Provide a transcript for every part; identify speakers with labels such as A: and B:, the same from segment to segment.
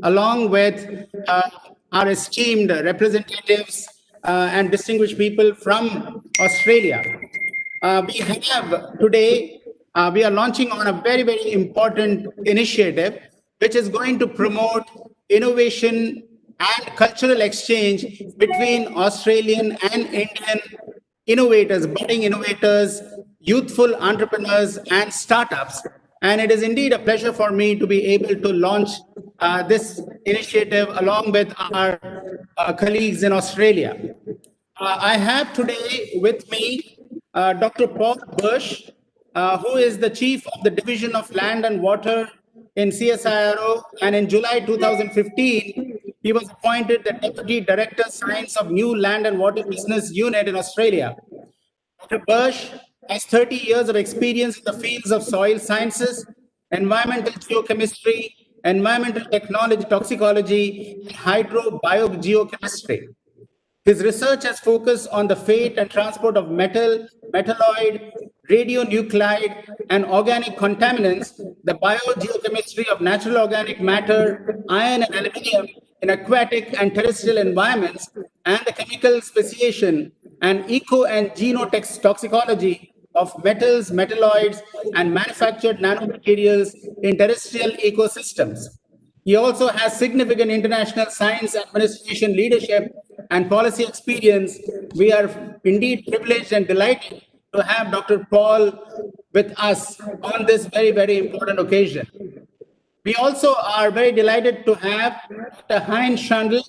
A: along with our esteemed representatives and distinguished people from Australia. We have today, we are launching on a very, very important initiative, which is going to promote innovation and cultural exchange between Australian and Indian innovators, budding innovators, youthful entrepreneurs, and startups. And it is indeed a pleasure for me to be able to launch this initiative along with our colleagues in Australia. I have today with me Dr. Paul Bush, who is the Chief of the Division of Land and Water in CSIRO, and in July 2015, he was appointed the Deputy Director Science of New Land and Water Business Unit in Australia. Dr. Bush has 30 years of experience in the fields of soil sciences, environmental geochemistry, environmental technology, toxicology, and hydrobiogeochemistry. His research has focused on the fate and transport of metal, metalloid, radionuclide, and organic contaminants, the biogeochemistry of natural organic matter, iron and aluminium in aquatic and terrestrial environments, and the chemical speciation and eco and genotoxicology of metals, metalloids, and manufactured nanomaterials in terrestrial ecosystems. He also has significant international science administration leadership and policy experience. We are indeed privileged and delighted to have Dr. Paul with us on this very, very important occasion. We also are very delighted to have Dr. Heinz Schandl,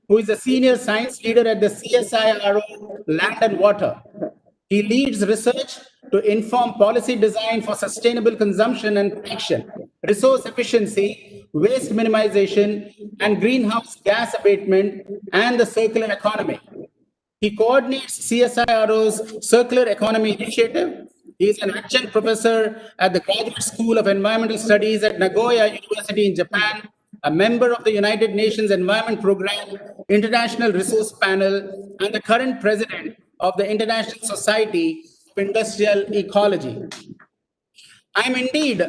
A: who is a senior science leader at the CSIRO Land and Water. He leads research to inform policy design for sustainable consumption and protection, resource efficiency, waste minimization, and greenhouse gas abatement, and the circular economy. He coordinates CSIRO's Circular Economy Initiative. He is an adjunct professor at the Graduate School of Environmental Studies at Nagoya University in Japan, a member of the United Nations Environment Programme International Resource Panel, and the current president of the International Society of Industrial Ecology. I'm indeed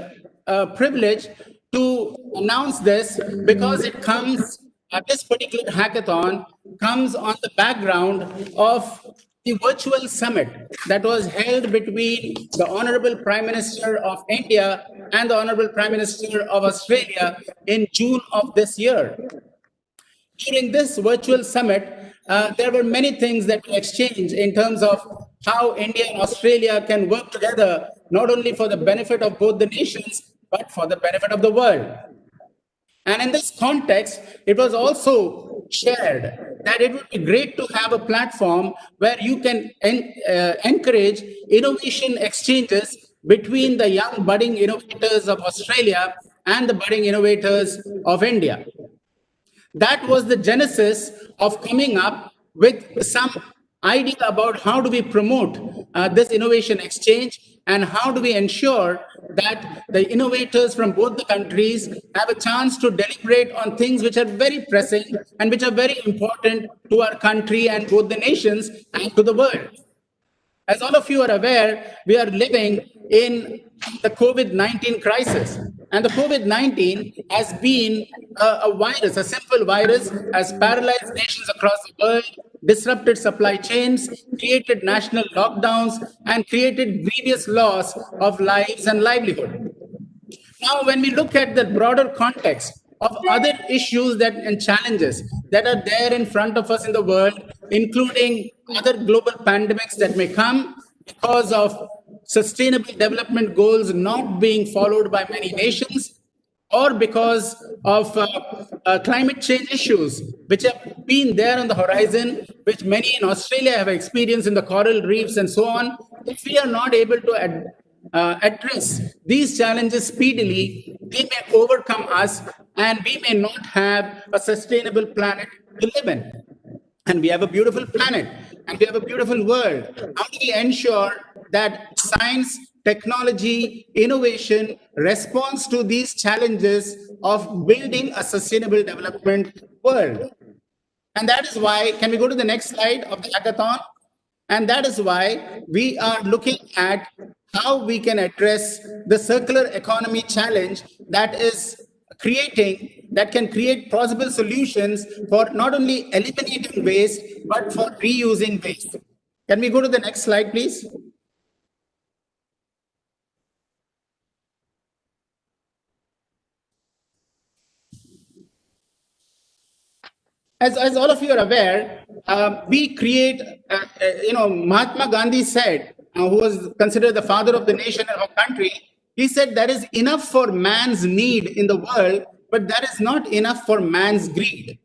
A: privileged to announce this because it comes, this particular hackathon comes on the background of the virtual summit that was held between the Honorable Prime Minister of India and the Honorable Prime Minister of Australia in June of this year. During this virtual summit, there were many things that we exchanged in terms of how India and Australia can work together, not only for the benefit of both the nations, but for the benefit of the world. And in this context, it was also shared that it would be great to have a platform where you can encourage innovation exchanges between the young budding innovators of Australia and the budding innovators of India. That was the genesis of coming up with some idea about how do we promote this innovation exchange and how do we ensure that the innovators from both the countries have a chance to deliberate on things which are very pressing and which are very important to our country and both the nations and to the world. As all of you are aware, we are living in the COVID-19 crisis. And the COVID-19 has been a virus, a simple virus, has paralyzed nations across the world, disrupted supply chains, created national lockdowns, and created grievous loss of lives and livelihood. Now, when we look at the broader context of other issues and challenges that are there in front of us in the world, including other global pandemics that may come because of sustainable development goals not being followed by many nations, or because of climate change issues, which have been there on the horizon, which many in Australia have experienced in the coral reefs and so on. If we are not able to address these challenges speedily, they may overcome us and we may not have a sustainable planet to live in. And we have a beautiful planet and we have a beautiful world. How do we ensure that science, technology, innovation responds to these challenges of building a sustainable development world? And that is why, can we go to the next slide of the hackathon? And that is why we are looking at how we can address the circular economy challenge that is that can create possible solutions for not only eliminating waste, but for reusing waste. Can we go to the next slide, please? As all of you are aware, we create, Mahatma Gandhi said, who was considered the father of the nation and our country, he said there is enough for man's need in the world, but there is not enough for man's greed.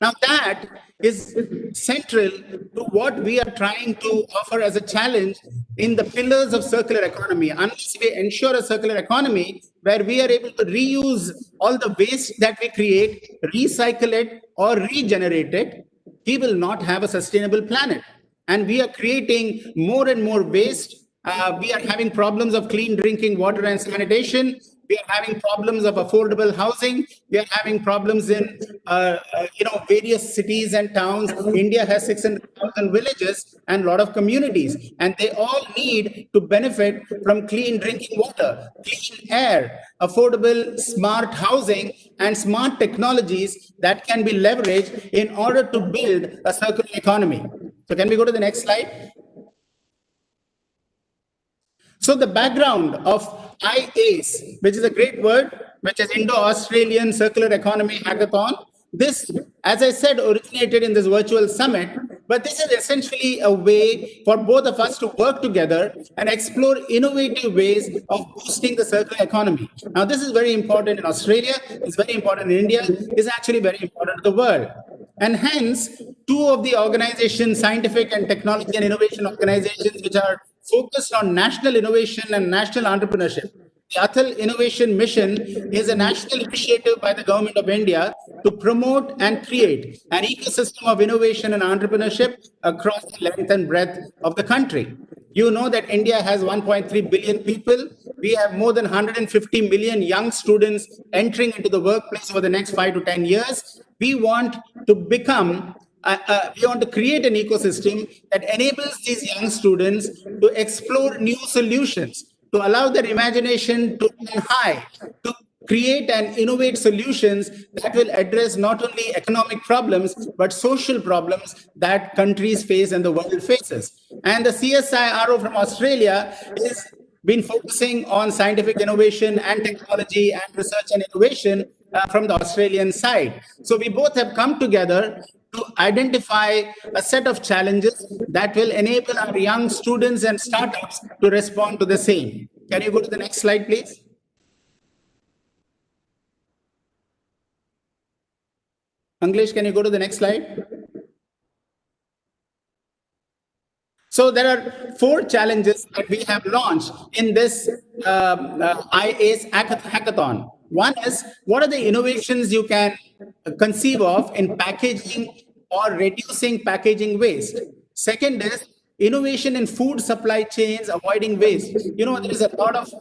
A: Now, that is central to what we are trying to offer as a challenge in the pillars of circular economy. Unless we ensure a circular economy where we are able to reuse all the waste that we create, recycle it, or regenerate it, we will not have a sustainable planet. And we are creating more and more waste. We are having problems of clean drinking water and sanitation. We are having problems of affordable housing. We are having problems in various cities and towns. India has 600,000 villages and a lot of communities, and they all need to benefit from clean drinking water, clean air, affordable smart housing, and smart technologies that can be leveraged in order to build a circular economy. So can we go to the next slide? So the background of IACE, which is a great word, which is Indo-Australian Circular Economy Hackathon. This, as I said, originated in this virtual summit, but this is essentially a way for both of us to work together and explore innovative ways of boosting the circular economy. Now, this is very important in Australia, it's very important in India, it's actually very important to the world. And hence, two of the organizations, scientific and technology and innovation organizations, which are focused on national innovation and national entrepreneurship. The Atal Innovation Mission is a national initiative by the Government of India to promote and create an ecosystem of innovation and entrepreneurship across the length and breadth of the country. You know that India has 1.3 billion people. We have more than 150 million young students entering into the workplace over the next 5 to 10 years. We want to create an ecosystem that enables these young students to explore new solutions, to allow their imagination to run high, to create and innovate solutions that will address not only economic problems, but social problems that countries face and the world faces. And the CSIRO from Australia has been focusing on scientific innovation and technology and research and innovation from the Australian side. So we both have come together to identify a set of challenges that will enable our young students and startups to respond to the same. Can you go to the next slide, please? Anglesh, can you go to the next slide? So there are 4 challenges that we have launched in this IACE hackathon. One is, what are the innovations you can conceive of in packaging or reducing packaging waste? Second is innovation in food supply chains, avoiding waste. You know, there is a lot of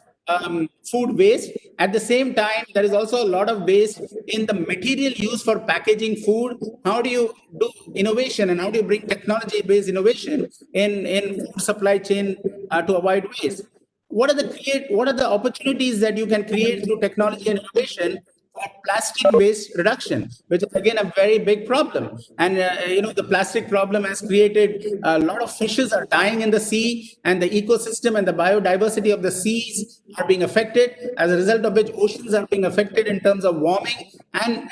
A: food waste. At the same time, there is also a lot of waste in the material used for packaging food. How do you do innovation and how do you bring technology-based innovation in food supply chain to avoid waste? What are the opportunities that you can create through technology and innovation for plastic waste reduction, which is again a very big problem. And the plastic problem has created a lot of fishes are dying in the sea, and the ecosystem and the biodiversity of the seas are being affected, as a result of which oceans are being affected in terms of warming, and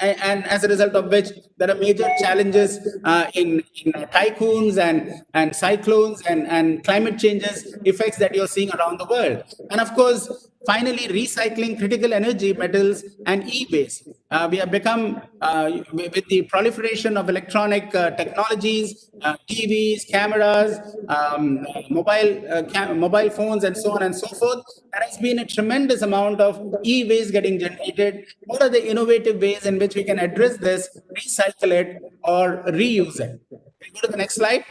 A: as a result of which there are major challenges in typhoons and cyclones and climate changes effects that you're seeing around the world. And of course, finally, recycling critical energy metals and e-waste. We have become, with the proliferation of electronic technologies, TVs, cameras, mobile phones, and so on and so forth, there has been a tremendous amount of e-waste getting generated. What are the innovative ways in which we can address this, recycle it, or reuse it? Can you go to the next slide?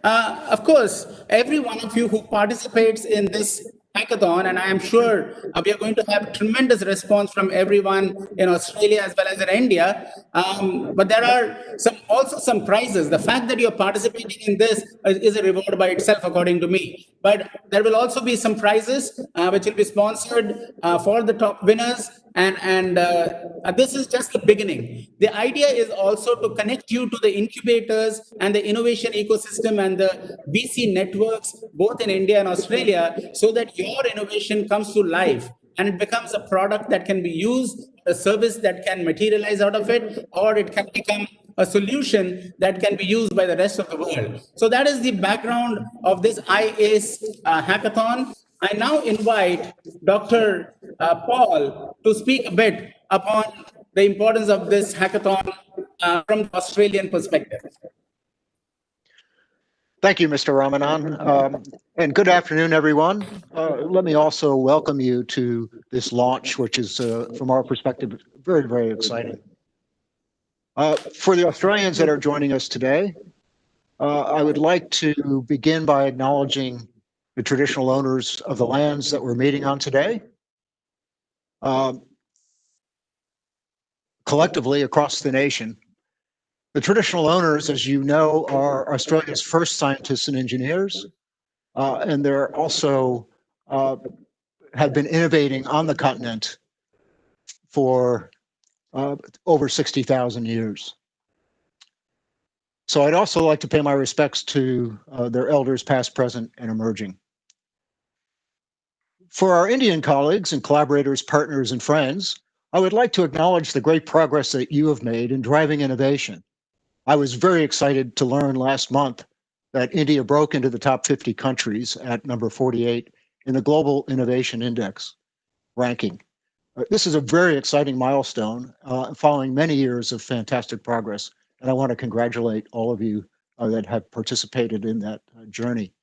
A: Of course, every one of you who participates in this hackathon, and I am sure we are going to have tremendous response from everyone in Australia as well as in India. But there are also some prizes. The fact that you're participating in this is a reward by itself, according to me. But there will also be some prizes which will be sponsored for the top winners, and this is just the beginning. The idea is also to connect you to the incubators and the innovation ecosystem and the VC networks, both in India and Australia, so that your innovation comes to life and it becomes a product that can be used, a service that can materialize out of it, or it can become a solution that can be used by the rest of the world. So that is the background of this IACE hackathon. I now invite Dr. Paul to speak a bit upon the importance of this hackathon from the Australian perspective.
B: Thank you, Mr. Ramanan, and good afternoon, everyone. Let me also welcome you to this launch, which is, from our perspective, very, very exciting. For the Australians that are joining us today, I would like to begin by acknowledging the traditional owners of the lands that we're meeting on today. Collectively across the nation, the traditional owners, as you know, are Australia's first scientists and engineers, and they're also have been innovating on the continent for over 60,000 years. So I'd also like to pay my respects to their elders past, present, and emerging. For our Indian colleagues and collaborators, partners, and friends, I would like to acknowledge the great progress that you have made in driving innovation. I was very excited to learn last month that India broke into the top 50 countries at number 48 in the Global Innovation Index ranking. This is a very exciting milestone following many years of fantastic progress, and I want to congratulate all of you that have participated in that journey.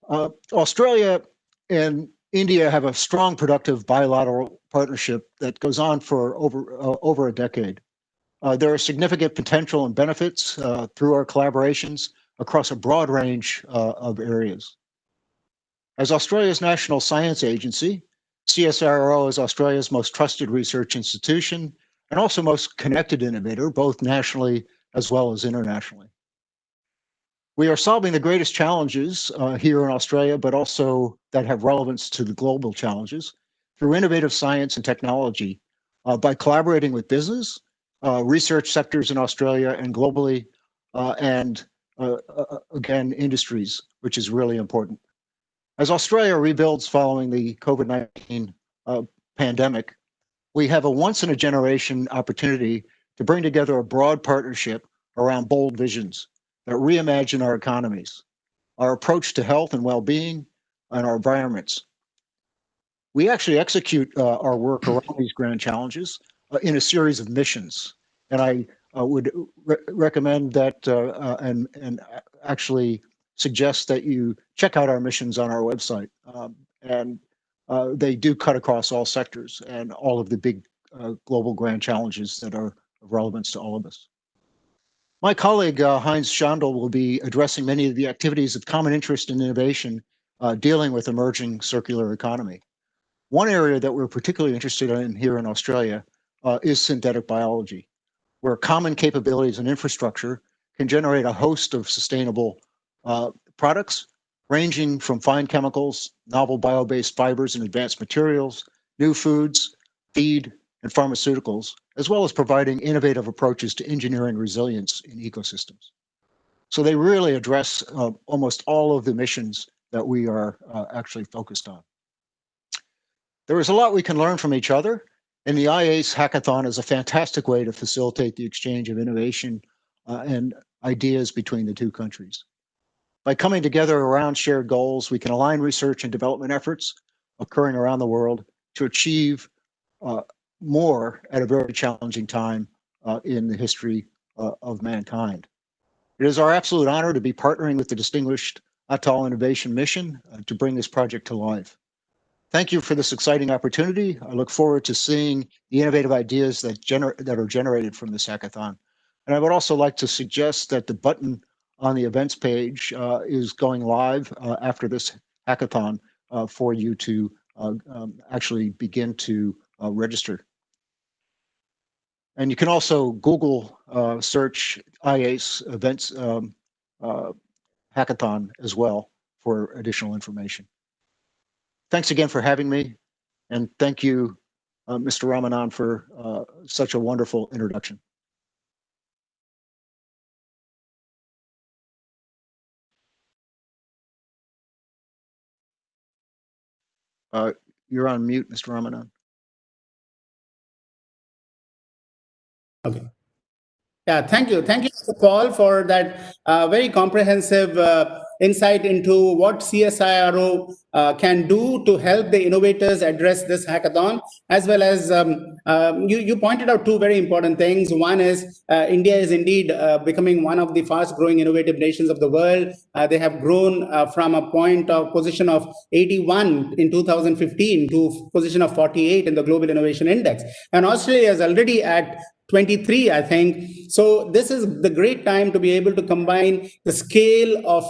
B: Australia and India have a strong, productive bilateral partnership that goes on for over a decade. There are significant potential and benefits through our collaborations across a broad range of areas. As Australia's national science agency, CSIRO is Australia's most trusted research institution and also most connected innovator, both nationally as well as internationally. We are solving the greatest challenges here in Australia, but also that have relevance to the global challenges through innovative science and technology by collaborating with business, research sectors in Australia and globally, and again, industries, which is really important. As Australia rebuilds following the COVID-19 pandemic, we have a once-in-a-generation opportunity to bring together a broad partnership around bold visions that reimagine our economies, our approach to health and well-being, and our environments. We actually execute our work around these grand challenges in a series of missions. And I would recommend that and actually suggest that you check out our missions on our website. They do cut across all sectors and all of the big global grand challenges that are of relevance to all of us. My colleague, Heinz Schandl, will be addressing many of the activities of common interest and innovation dealing with emerging circular economy. One area that we're particularly interested in here in Australia is synthetic biology, where common capabilities and infrastructure can generate a host of sustainable products, ranging from fine chemicals, novel bio-based fibers and advanced materials, new foods, feed, and pharmaceuticals, as well as providing innovative approaches to engineering resilience in ecosystems. So they really address almost all of the missions that we are actually focused on. There is a lot we can learn from each other, and the IACE Hackathon is a fantastic way to facilitate the exchange of innovation and ideas between the two countries. By coming together around shared goals, we can align research and development efforts occurring around the world to achieve more at a very challenging time in the history of mankind. It is our absolute honor to be partnering with the distinguished Atal Innovation Mission to bring this project to life. Thank you for this exciting opportunity. I look forward to seeing the innovative ideas that are generated from this hackathon. And I would also like to suggest that the button on the events page is going live after this hackathon, for you to actually begin to register. And you can also Google search IACE events hackathon as well for additional information. Thanks again for having me. And thank you, Mr. Ramanan, for such a wonderful introduction. You're on mute, Mr. Ramanan.
A: Okay. Yeah, thank you. Thank you, Mr. Paul, for that very comprehensive insight into what CSIRO can do to help the innovators address this hackathon, as well as you pointed out two very important things. One is India is indeed becoming one of the fast growing innovative nations of the world. They have grown from a point of position of 81 in 2015 to position of 48 in the Global Innovation Index. And Australia is already at 23, I think. So this is the great time to be able to combine the scale of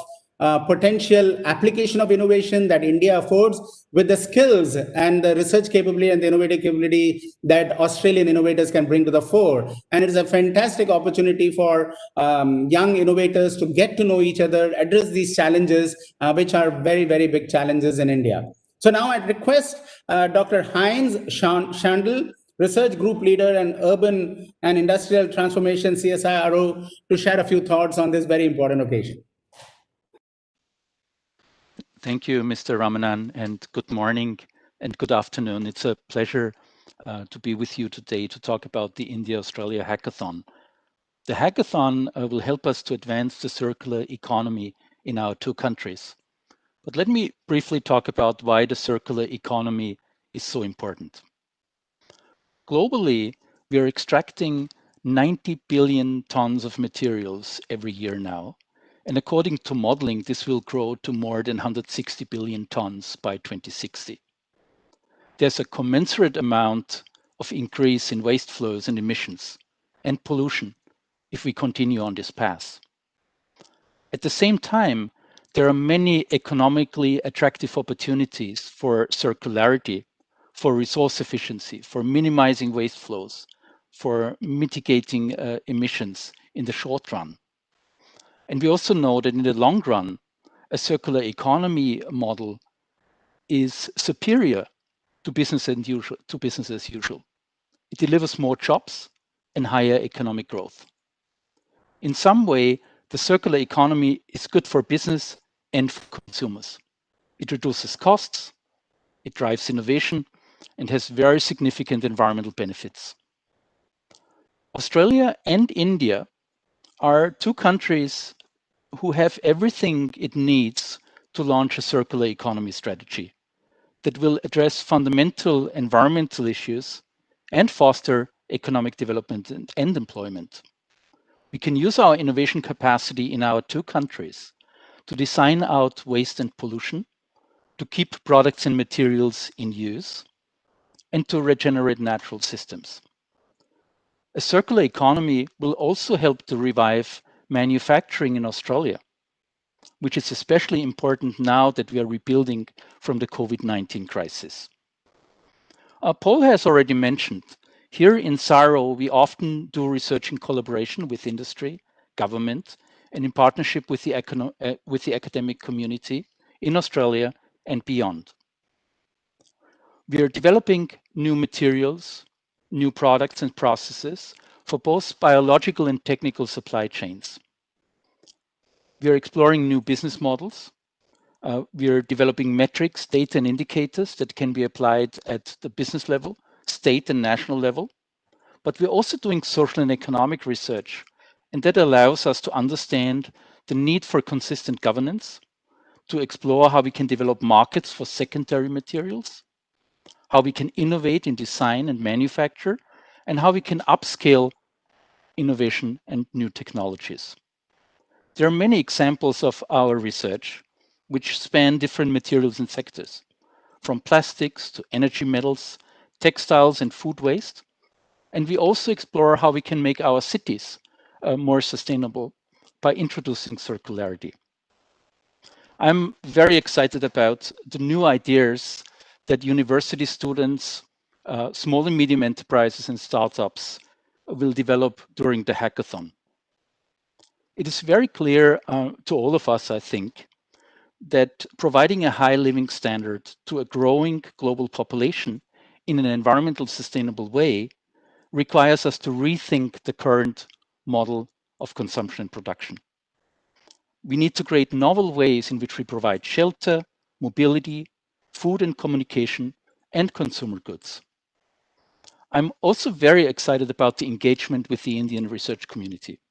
A: potential application of innovation that India affords with the skills and the research capability and the innovative capability that Australian innovators can bring to the fore. And it is a fantastic opportunity for young innovators to get to know each other, address these challenges, which are very, very big challenges in India. So now I request Dr. Heinz Schandl, Research Group Leader and Urban and Industrial Transformation, CSIRO, to share a few thoughts on this very important occasion.
C: Thank you, Mr. Ramanan, and good morning and good afternoon. It's a pleasure to be with you today to talk about the India-Australia Hackathon. The hackathon will help us to advance the circular economy in our two countries. But let me briefly talk about why the circular economy is so important. Globally, we are extracting 90 billion tons of materials every year now. And according to modeling, this will grow to more than 160 billion tons by 2060. There's a commensurate amount of increase in waste flows and emissions and pollution if we continue on this path. At the same time, there are many economically attractive opportunities for circularity, for resource efficiency, for minimizing waste flows, for mitigating emissions in the short run. And we also know that in the long run, a circular economy model is superior to business as usual. It delivers more jobs and higher economic growth. In some way, the circular economy is good for business and for consumers. It reduces costs, it drives innovation, and has very significant environmental benefits. Australia and India are two countries who have everything it needs to launch a circular economy strategy that will address fundamental environmental issues and foster economic development and employment. We can use our innovation capacity in our two countries to design out waste and pollution, to keep products and materials in use, and to regenerate natural systems. A circular economy will also help to revive manufacturing in Australia, which is especially important now that we are rebuilding from the COVID-19 crisis. Paul has already mentioned, here in CSIRO, we often do research in collaboration with industry, government, and in partnership with the academic community in Australia and beyond. We are developing new materials, new products and processes for both biological and technical supply chains. We are exploring new business models. We are developing metrics, data, and indicators that can be applied at the business level, state and national level. But we're also doing social and economic research, and that allows us to understand the need for consistent governance, to explore how we can develop markets for secondary materials, how we can innovate in design and manufacture, and how we can upscale innovation and new technologies. There are many examples of our research which span different materials and sectors, from plastics to energy metals, textiles and food waste. And we also explore how we can make our cities more sustainable by introducing circularity. I'm very excited about the new ideas that university students, small and medium enterprises and startups will develop during the hackathon. It is very clear to all of us, I think, that providing a high living standard to a growing global population in an environmental sustainable way requires us to rethink the current model of consumption and production. We need to create novel ways in which we provide shelter, mobility, food and communication, and consumer goods. I'm also very excited about the engagement with the Indian research community.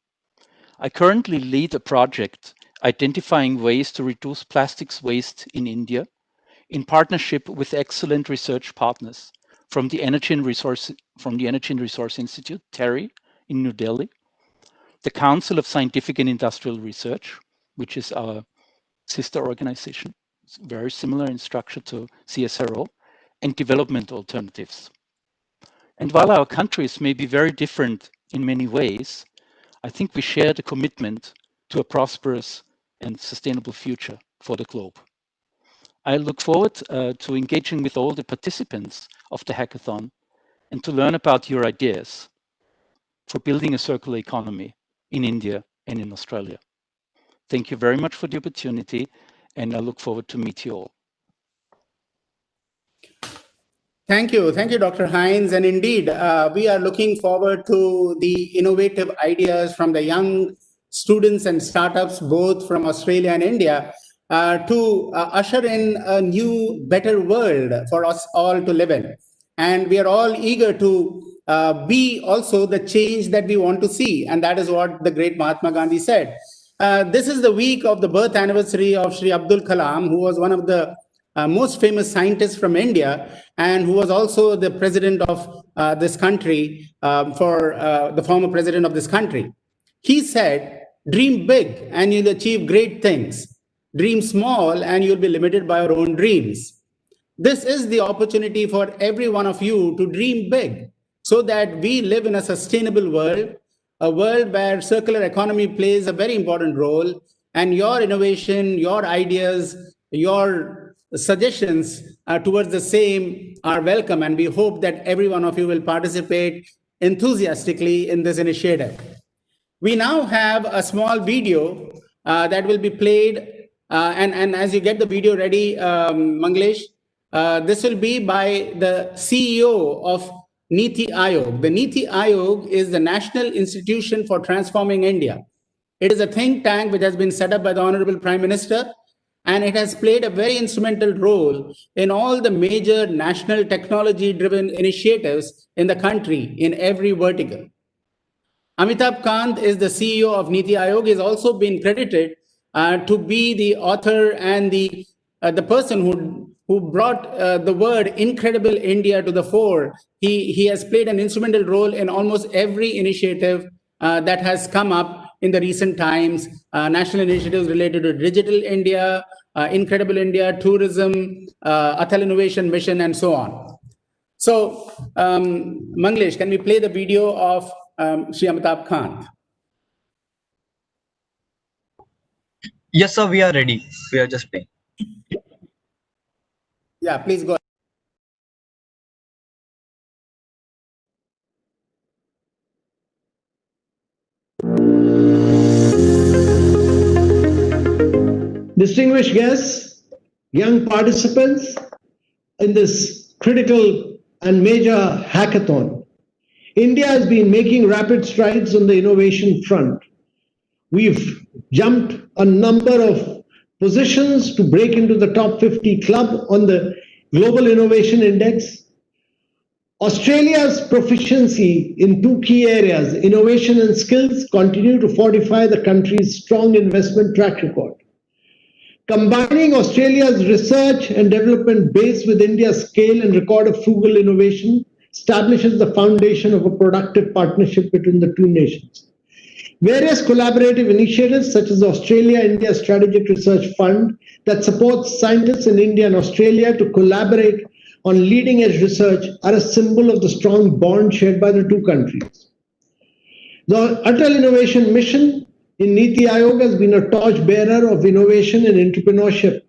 C: I currently lead a project identifying ways to reduce plastics waste in India in partnership with excellent research partners from the Energy and Resource Institute, TERI, in New Delhi, the Council of Scientific and Industrial Research, which is our sister organization, it's very similar in structure to CSIRO, and Development Alternatives. And while our countries may be very different in many ways, I think we share the commitment to a prosperous and sustainable future for the globe. I look forward to engaging with all the participants of the hackathon and to learn about your ideas for building a circular economy in India and in Australia. Thank you very much for the opportunity, and I look forward to meet you all.
A: Thank you, Dr. Hines. And indeed, we are looking forward to the innovative ideas from the young students and startups, both from Australia and India, to usher in a new, better world for us all to live in. And we are all eager to be also the change that we want to see. And that is what the great Mahatma Gandhi said. This is the week of the birth anniversary of Shri Abdul Kalam, who was one of the most famous scientists from India, and who was also the president of this country, the former president of this country. He said, dream big and you'll achieve great things. Dream small and you'll be limited by your own dreams. This is the opportunity for every one of you to dream big so that we live in a sustainable world, a world where circular economy plays a very important role, and your innovation, your ideas, your suggestions towards the same are welcome, and we hope that every one of you will participate enthusiastically in this initiative. We now have a small video that will be played, and as you get the video ready, Manglesh, this will be by the CEO of NITI Aayog. The NITI Aayog is the National Institution for Transforming India. It is a think tank which has been set up by the Honorable Prime Minister, and it has played a very instrumental role in all the major national technology-driven initiatives in the country in every vertical. Amitabh Kant is the CEO of NITI Aayog. He has also been credited to be the author and the person who brought the word Incredible India to the fore. He has played an instrumental role in almost every initiative that has come up in the recent times, national initiatives related to Digital India, Incredible India, tourism, Atal Innovation Mission, and so on. So, Manglesh, can we play the video of Shri Amitabh Kant?
D: Yes, sir, we are ready. We are just playing.
A: Yeah, please go ahead.
E: Distinguished guests, young participants in this critical and major hackathon, India has been making rapid strides on the innovation front. We've jumped a number of positions to break into the top 50 club on the Global Innovation Index. Australia's proficiency in two key areas, innovation and skills, continue to fortify the country's strong investment track record. Combining Australia's research and development base with India's scale and record of frugal innovation establishes the foundation of a productive partnership between the two nations. Various collaborative initiatives such as the Australia-India Strategic Research Fund that supports scientists in India and Australia to collaborate on leading-edge research are a symbol of the strong bond shared by the two countries. The Atal Innovation Mission in NITI Aayog has been a torchbearer of innovation and entrepreneurship.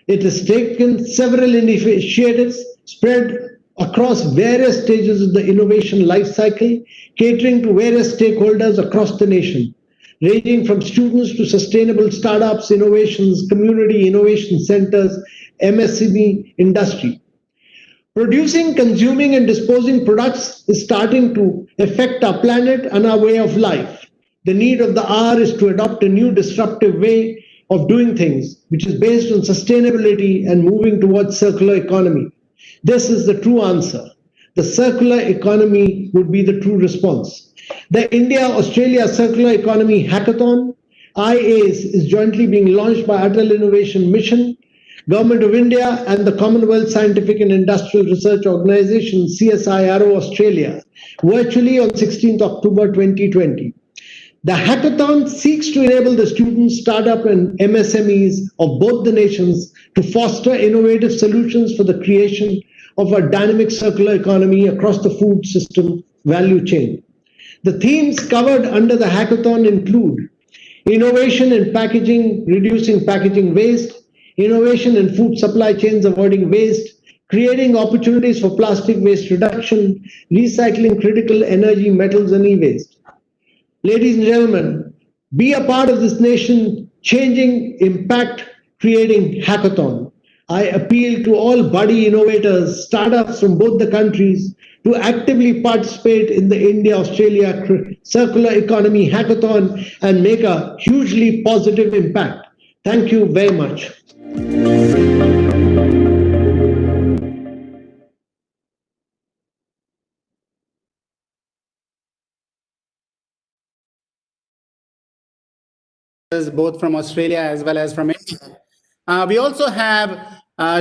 E: It has taken several initiatives spread across various stages of the innovation life cycle, catering to various stakeholders across the nation, ranging from students to sustainable startups, innovations, community innovation centers, MSME industry. Producing, consuming, and disposing products is starting to affect our planet and our way of life. The need of the hour is to adopt a new disruptive way of doing things, which is based on sustainability and moving towards circular economy. This is the true answer. The circular economy would be the true response. The India-Australia Circular Economy Hackathon, IACE, is jointly being launched by Atal Innovation Mission, Government of India, and the Commonwealth Scientific and Industrial Research Organization, CSIRO Australia, virtually on 16th October 2020. The hackathon seeks to enable the students, startup, and MSMEs of both the nations to foster innovative solutions for the creation of a dynamic circular economy across the food system value chain. The themes covered under the hackathon include innovation in packaging, reducing packaging waste, innovation in food supply chains, avoiding waste, creating opportunities for plastic waste reduction, recycling critical energy, metals, and e-waste. Ladies and gentlemen, be a part of this nation changing, impact creating hackathon. I appeal to all buddy innovators, startups from both the countries to actively participate in the India-Australia Circular Economy Hackathon and make a hugely positive impact. Thank you very much.
A: Both from Australia as well as from India. We also have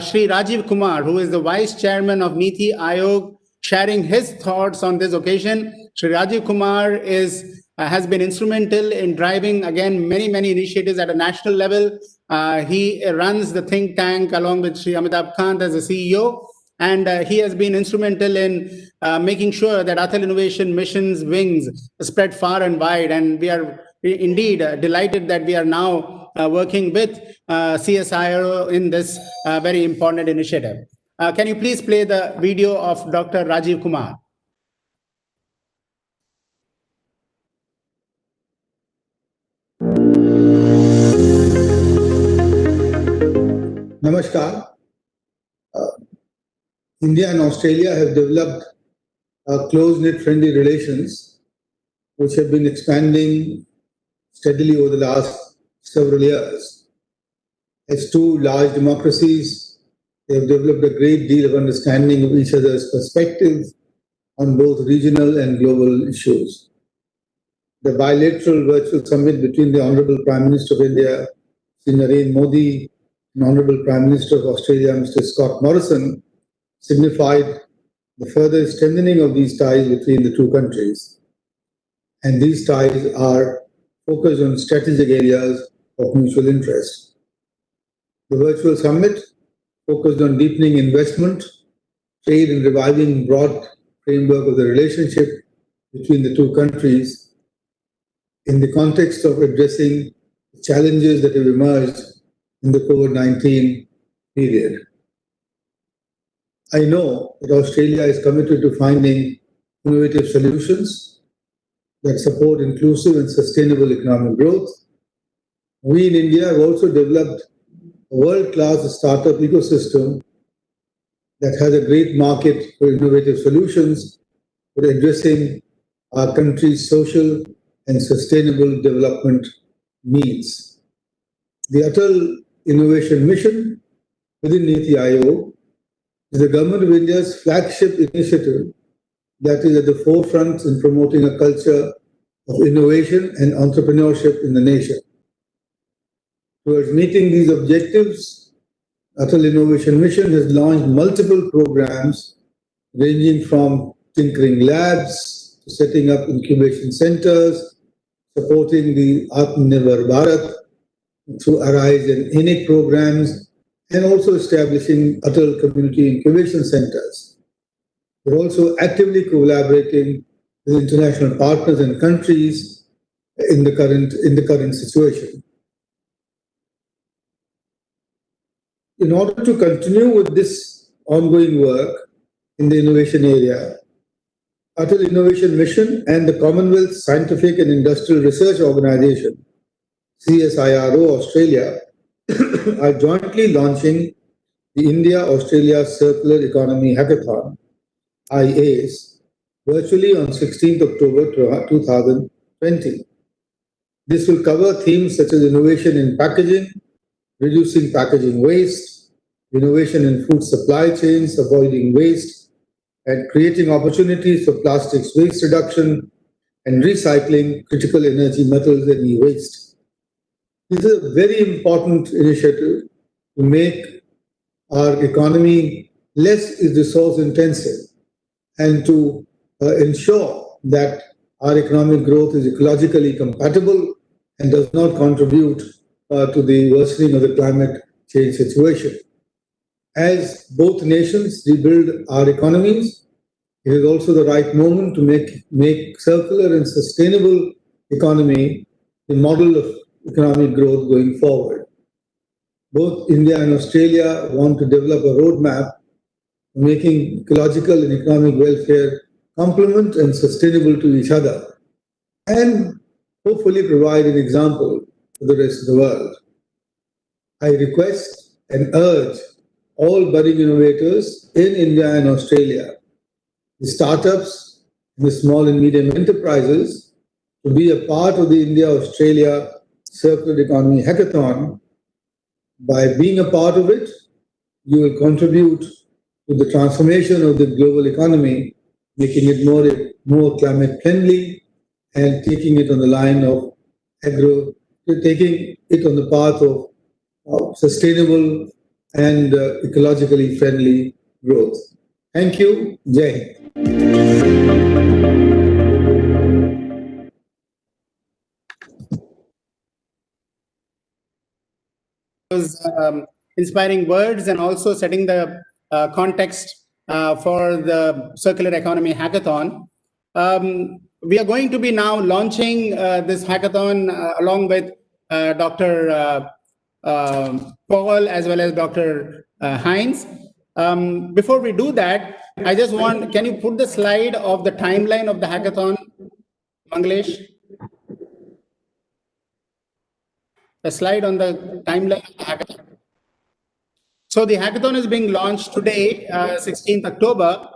A: Shri Rajiv Kumar, who is the Vice Chairman of NITI Aayog, sharing his thoughts on this occasion. Shri Rajiv Kumar has been instrumental in driving, again, many initiatives at a national level. He runs the think tank along with Shri Amitabh Kant as the CEO. And he has been instrumental in making sure that Atal Innovation Mission's wings spread far and wide. And we are indeed delighted that we are now working with CSIRO in this very important initiative. Can you please play the video of Dr. Rajiv Kumar?
F: Namaskar. India and Australia have developed close-knit friendly relations, which have been expanding steadily over the last several years. As two large democracies, they have developed a great deal of understanding of each other's perspectives on both regional and global issues. The bilateral virtual summit between the Honourable Prime Minister of India, Sri Narendra Modi, and Honourable Prime Minister of Australia, Mr. Scott Morrison, signified the further strengthening of these ties between the two countries. And these ties are focused on strategic areas of mutual interest. The virtual summit focused on deepening investment, trade, and reviving broad framework of the relationship between the two countries in the context of addressing the challenges that have emerged in the COVID-19 period. I know that Australia is committed to finding innovative solutions that support inclusive and sustainable economic growth. We in India have also developed a world-class startup ecosystem that has a great market for innovative solutions for addressing our country's social and sustainable development needs. The Atal Innovation Mission within NITI Aayog is the Government of India's flagship initiative that is at the forefront in promoting a culture of innovation and entrepreneurship in the nation. Towards meeting these objectives, Atal Innovation Mission has launched multiple programs ranging from tinkering labs to setting up incubation centers, supporting the Atmanirbhar Bharat through ARISE and INIC programs, and also establishing Atal Community Incubation Centers. We're also actively collaborating with international partners and countries in the current situation. In order to continue with this ongoing work in the innovation area, Atal Innovation Mission and the Commonwealth Scientific and Industrial Research Organization, CSIRO Australia, are jointly launching the India-Australia Circular Economy Hackathon, IACE, virtually on 16th October 2020. This will cover themes such as innovation in packaging, reducing packaging waste, innovation in food supply chains, avoiding waste, and creating opportunities for plastics waste reduction and recycling critical energy metals and e-waste. This is a very important initiative to make our economy less resource intensive and to ensure that our economic growth is ecologically compatible and does not contribute to the worsening of the climate change situation. As both nations rebuild our economies, it is also the right moment to make circular and sustainable economy the model of economic growth going forward. Both India and Australia want to develop a roadmap making ecological and economic welfare complement and sustainable to each other, and hopefully provide an example for the rest of the world. I request and urge all budding innovators in India and Australia, the startups, the small and medium enterprises, to be a part of the India-Australia Circular Economy Hackathon. By being a part of it, you will contribute to the transformation of the global economy, making it more climate friendly and taking it on the line of taking it on the path of sustainable and ecologically friendly growth. Thank you. Jai Hind.
A: Those inspiring words and also setting the context for the Circular Economy Hackathon. We are going to be now launching this hackathon along with Dr. Paul as well as Dr. Hines. Before we do that, I just want, can you put the slide of the timeline of the hackathon, Mangalesh? The slide on the timeline of the hackathon. So the hackathon is being launched today, 16th October,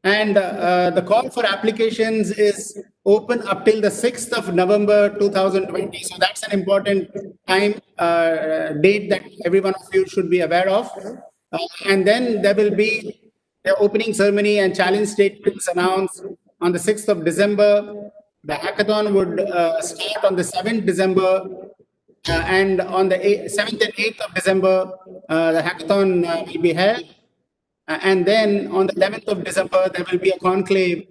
A: and the call for applications is open up till the 6th of November 2020. So that's an important time date that every one of you should be aware of. And then there will be the opening ceremony and challenge statements announced on the 6th of December. The hackathon would start on the 7th December. And on the 7th and 8th of December, the hackathon will be held. And then on the 11th of December, there will be a conclave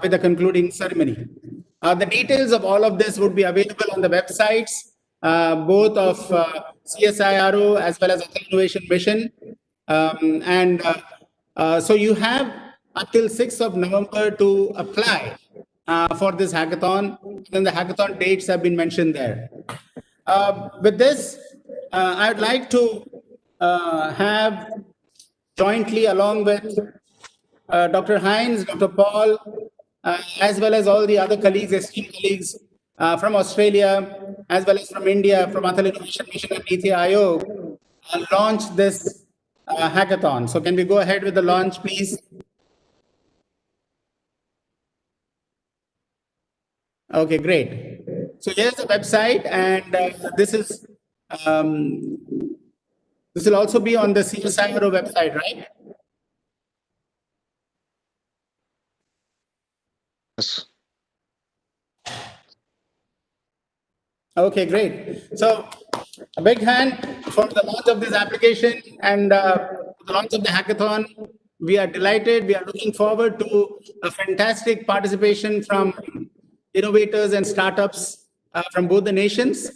A: with a concluding ceremony. The details of all of this would be available on the websites, both of CSIRO as well as Atal Innovation Mission. So you have until 6th of November to apply for this hackathon. Then the hackathon dates have been mentioned there. With this, I would like to have jointly along with Dr. Hines, Dr. Paul, as well as all the other colleagues, esteemed colleagues from Australia, as well as from India, from Atal Innovation Mission and NITI Aayog, launch this hackathon. So can we go ahead with the launch, please? Okay, great. So here's the website, and this will also be on the CSIRO website, right?
B: Yes.
A: Okay, great. So a big hand for the launch of this application and the launch of the hackathon. We are delighted. We are looking forward to a fantastic participation from innovators and startups from both the nations.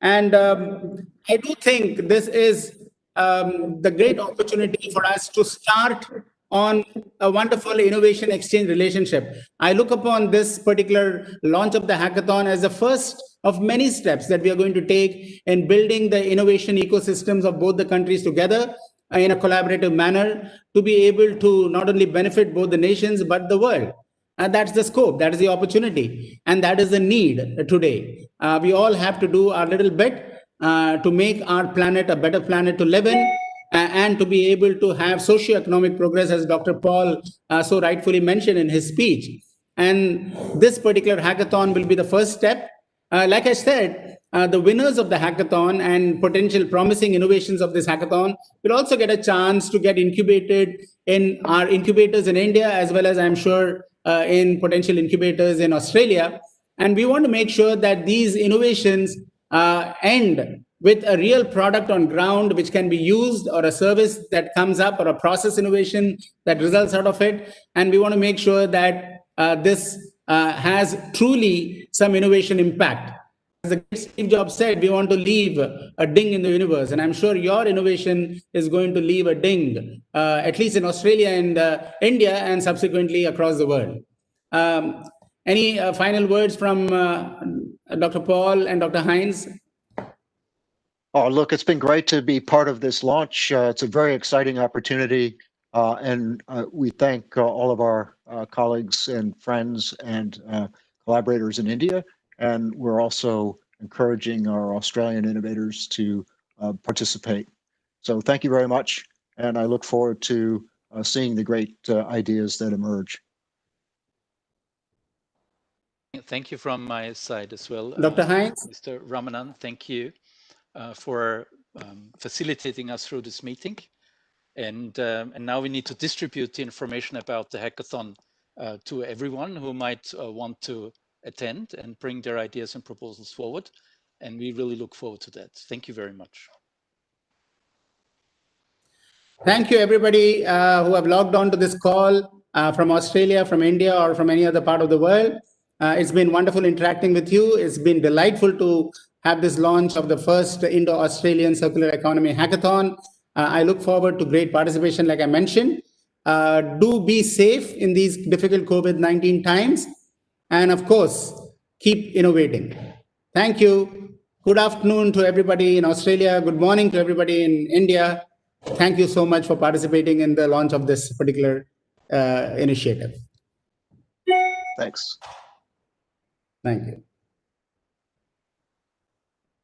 A: And I do think this is the great opportunity for us to start on a wonderful innovation exchange relationship. I look upon this particular launch of the hackathon as the first of many steps that we are going to take in building the innovation ecosystems of both the countries together in a collaborative manner to be able to not only benefit both the nations but the world. And that's the scope, that is the opportunity, and that is the need today. We all have to do our little bit to make our planet a better planet to live in, and to be able to have socio-economic progress, as Dr. Paul so rightfully mentioned in his speech. And this particular hackathon will be the first step. Like I said, the winners of the hackathon and potential promising innovations of this hackathon will also get a chance to get incubated in our incubators in India, as well as I'm sure in potential incubators in Australia. And we want to make sure that these innovations end with a real product on ground which can be used, or a service that comes up, or a process innovation that results out of it. And we want to make sure that this has truly some innovation impact. As the great Steve Jobs said, we want to leave a ding in the universe. And I'm sure your innovation is going to leave a ding, at least in Australia and India, and subsequently across the world. Any final words from Dr. Paul and Dr. Hines?
B: Oh, look, it's been great to be part of this launch. It's a very exciting opportunity. And we thank all of our colleagues and friends and collaborators in India. And we're also encouraging our Australian innovators to participate. So thank you very much. And I look forward to seeing the great ideas that emerge.
C: Thank you from my side as well.
A: Dr. Hines?
C: Mr. Ramanan, thank you for facilitating us through this meeting. And now we need to distribute the information about the hackathon to everyone who might want to attend and bring their ideas and proposals forward. And we really look forward to that. Thank you very much.
A: Thank you, everybody who have logged on to this call from Australia, from India, or from any other part of the world. It's been wonderful interacting with you. It's been delightful to have this launch of the first Indo-Australian Circular Economy Hackathon. I look forward to great participation, like I mentioned. Do be safe in these difficult COVID-19 times. And of course, keep innovating. Thank you. Good afternoon to everybody in Australia. Good morning to everybody in India. Thank you so much for participating in the launch of this particular initiative.
B: Thanks.
A: Thank you.